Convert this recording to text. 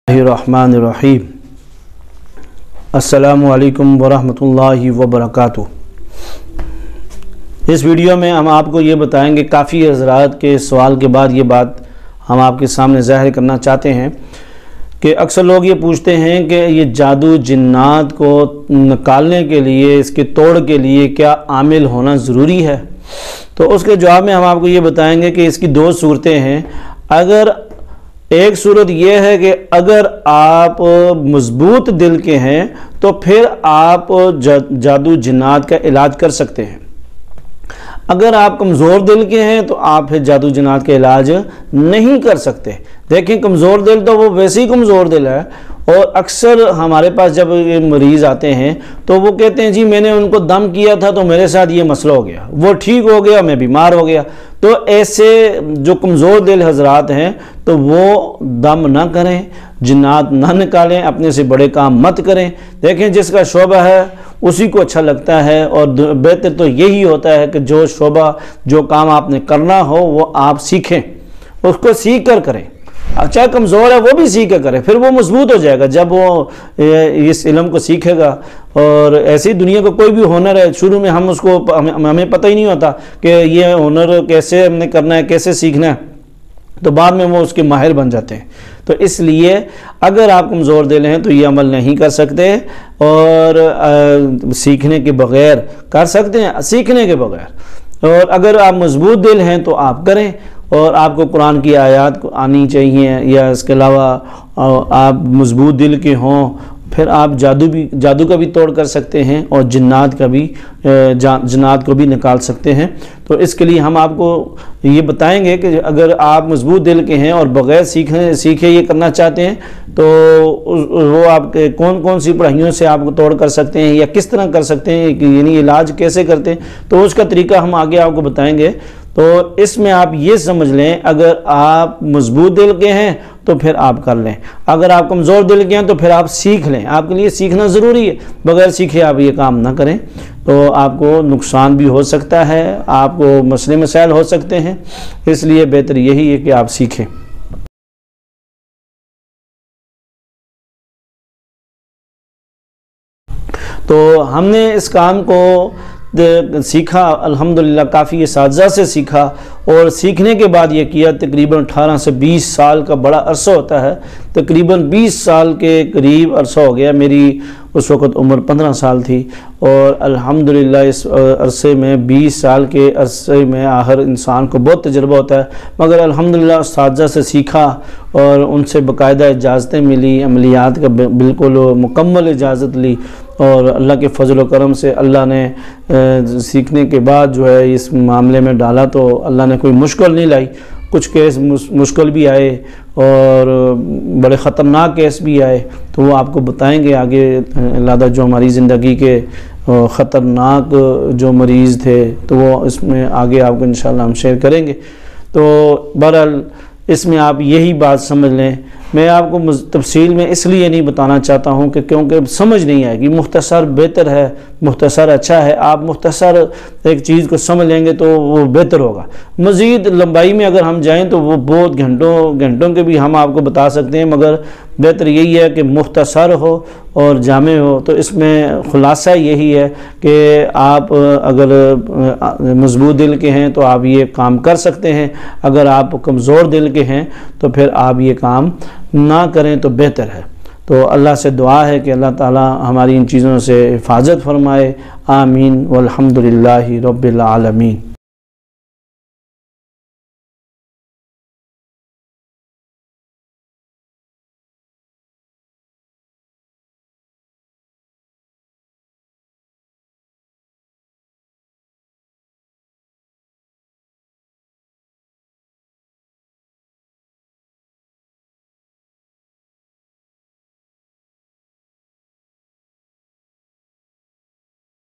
बिस्मिल्लाहिर्रहमानिर्रहीम। अस्सलामु अलैकुम वरहमतुल्लाहि वबरकातुहू। इस वीडियो में हम आपको ये बताएंगे, काफ़ी हज़रात के सवाल के बाद ये बात हम आपके सामने ज़ाहिर करना चाहते हैं कि अक्सर लोग ये पूछते हैं कि ये जादू जिन्नात को निकालने के लिए, इसके तोड़ के लिए क्या आमिल होना ज़रूरी है। तो उसके जवाब में हम आपको ये बताएंगे कि इसकी दो सूरतें हैं। अगर एक सूरत यह है कि अगर आप मजबूत दिल के हैं तो फिर आप जादू जिन्नात का इलाज कर सकते हैं। अगर आप कमज़ोर दिल के हैं तो आप फिर जादू जिन्नात का इलाज नहीं कर सकते। देखें, कमज़ोर दिल तो वो वैसे ही कमज़ोर दिल है, और अक्सर हमारे पास जब ये मरीज़ आते हैं तो वो कहते हैं जी मैंने उनको दम किया था तो मेरे साथ ये मसला हो गया, वो ठीक हो गया, मैं बीमार हो गया। तो ऐसे जो कमज़ोर दिल हजरात हैं तो वो दम ना करें, जिन्नात ना निकालें, अपने से बड़े काम मत करें। देखें, जिसका शोबा है उसी को अच्छा लगता है, और बेहतर तो यही होता है कि जो शोबा, जो काम आपने करना हो वो आप सीखें, उसको सीख कर करें। चाहे कमज़ोर है वो भी सीख कर करे, फिर वो मजबूत हो जाएगा जब वो इस इल्म को सीखेगा। और ऐसी दुनिया का कोई भी हुनर है, शुरू में हम उसको हमें पता ही नहीं होता कि ये हुनर कैसे हमने करना है, कैसे सीखना है, तो बाद में वो उसके माहिर बन जाते हैं। तो इसलिए अगर आप कमज़ोर दिल हैं तो ये अमल नहीं कर सकते, और सीखने के बग़ैर कर सकते हैं, सीखने के बग़ैर। और अगर आप मजबूत दिल हैं तो आप करें, और आपको कुरान की आयत आनी चाहिए, या इसके अलावा आप मजबूत दिल के हों, फिर आप जादू का भी तोड़ कर सकते हैं, और जिन्नात को भी निकाल सकते हैं। तो इसके लिए हम आपको ये बताएंगे कि अगर आप मजबूत दिल के हैं और बग़ैर सीखे ये करना चाहते हैं तो वो आप कौन कौन सी पढ़ाइयों से आपको तोड़ कर सकते हैं, या किस तरह कर सकते हैं, यानी इलाज कैसे करते हैं, तो उसका तरीका हम आगे आपको बताएंगे। तो इसमें आप ये समझ लें, अगर आप मजबूत दिल के हैं तो फिर आप कर लें, अगर आप कमज़ोर दिल के हैं तो फिर आप सीख लें। आपके लिए सीखना ज़रूरी है, बगैर सीखे आप ये काम ना करें तो आपको नुकसान भी हो सकता है, आपको मसले मसाइल हो सकते हैं। इसलिए बेहतर यही है कि आप सीखें। तो हमने इस काम को सीखा अल्हम्दुलिल्लाह, काफ़ी इसाज़ा से सीखा, और सीखने के बाद ये किया। तकरीबन 18 से 20 साल का बड़ा अरसा होता है, तकरीबन 20 साल के करीब अरसा हो गया। मेरी उस वक़्त उम्र 15 साल थी, और अल्हम्दुलिल्लाह इस अरसे में 20 साल के अरसे में हर इंसान को बहुत तजुर्बा होता है, मगर अल्हम्दुलिल्लाह उस्ताज़ा से सीखा और उनसे बाकायदा इजाज़तें मिली, अमलियात का बिल्कुल मुकम्मल इजाज़त ली, और अल्लाह के फजल व करम से अल्लाह ने सीखने के बाद जो है इस मामले में डाला तो अल्लाह ने कोई मुश्किल नहीं लाई। कुछ केस मुश्किल भी आए और बड़े ख़तरनाक केस भी आए, तो वो आपको बताएंगे आगे। लादा जो हमारी ज़िंदगी के ख़तरनाक जो मरीज़ थे तो वो इसमें आगे आपको इंशाअल्लाह हम शेयर करेंगे। तो बहरहाल इसमें आप यही बात समझ लें। मैं आपको तफसील में इसलिए नहीं बताना चाहता हूँ कि क्योंकि समझ नहीं आएगी। मुख्तसर बेहतर है, मुख्तसर अच्छा है। आप मुख्तसर एक चीज़ को समझ लेंगे तो वो बेहतर होगा। मज़ीद लंबाई में अगर हम जाएं तो वो बहुत घंटों के भी हम आपको बता सकते हैं, मगर बेहतर यही है कि मुख्तसर हो और जामे हो। तो इसमें ख़ुलासा यही है कि आप अगर मजबूत दिल के हैं तो आप ये काम कर सकते हैं, अगर आप कमज़ोर दिल के हैं तो फिर आप ये काम ना करें तो बेहतर है। तो अल्लाह से दुआ है कि अल्लाह ताला हमारी इन चीज़ों से हिफाजत फरमाए। आमीन वल्हम्दुलिल्लाहि रब्बिल आलमीन।